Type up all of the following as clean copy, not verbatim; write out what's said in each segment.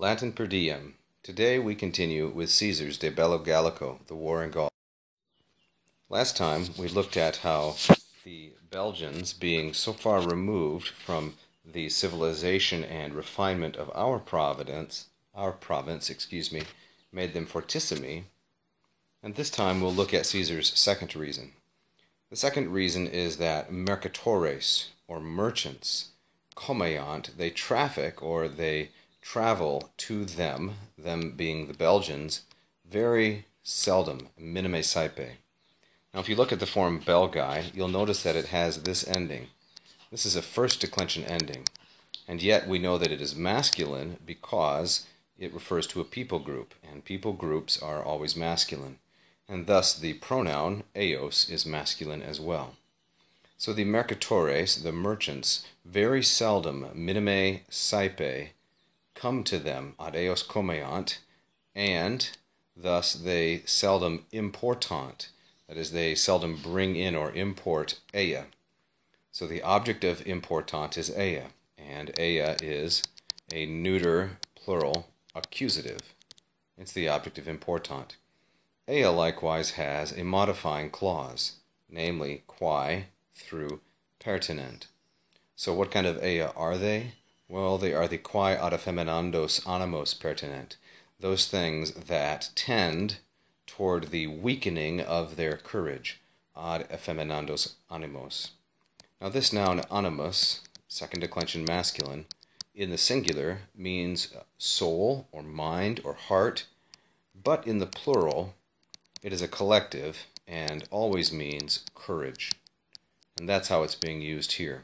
Latin per diem. Today we continue with Caesar's De Bello Gallico, the war in Gaul. Last time we looked at how the Belgians, being so far removed from the civilization and refinement of our province, made them fortissimi, and this time we'll look at Caesar's second reason. The second reason is that mercatores, or merchants, commeant, they traffic or they travel to them being the Belgians, very seldom, minime saepe. Now if you look at the form belgae, you'll notice that it has this ending. This is a first declension ending, and yet we know that it is masculine because it refers to a people group, and people groups are always masculine, and thus the pronoun eos is masculine as well. So the mercatores, the merchants, very seldom, minime saepe, come to them, ad eos commeant, and thus they seldom important, that is, they seldom bring in or import ea. So the object of important is ea, and ea is a neuter plural accusative. It's the object of important. Ea likewise has a modifying clause, namely quae through pertinent. So what kind of ea are they? Well, they are the quae ad effeminandos animos pertinent, those things that tend toward the weakening of their courage, ad effeminandos animos. Now this noun animus, second declension masculine, in the singular means soul or mind or heart, but in the plural it is a collective and always means courage. And that's how it's being used here.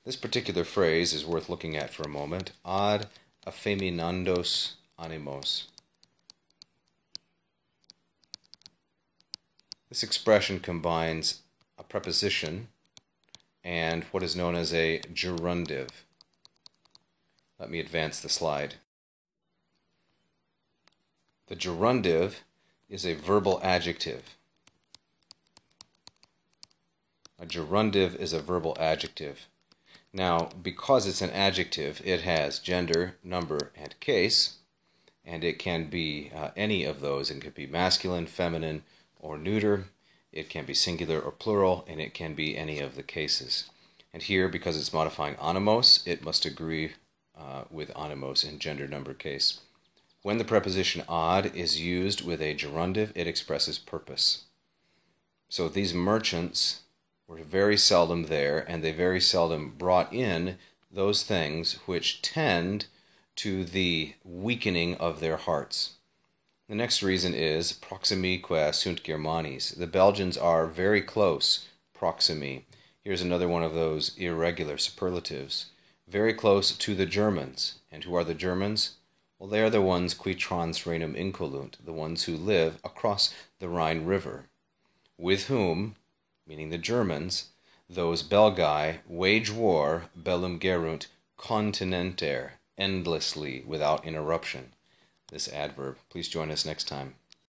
This particular phrase is worth looking at for a moment. Ad effeminandos animos. This expression combines a preposition and what is known as a gerundive. Let me advance the slide. The gerundive is a verbal adjective. A gerundive is a verbal adjective. Now, because it's an adjective, it has gender, number, and case, and it can be any of those. It could be masculine, feminine, or neuter. It can be singular or plural, and it can be any of the cases. And here, because it's modifying animos, it must agree with animos in gender, number, case. When the preposition ad is used with a gerundive, it expresses purpose. So these merchants were very seldom there, and they very seldom brought in those things which tend to the weakening of their hearts. The next reason is proximi qua sunt Germanis. The Belgians are very close, proximi. Here's another one of those irregular superlatives. Very close to the Germans. And who are the Germans? Well, they are the ones qui trans Rhenum incolunt, the ones who live across the Rhine River, with whom, meaning the Germans, those belgae wage war, bellum gerunt, continenter, endlessly, without interruption. This adverb. Please join us next time.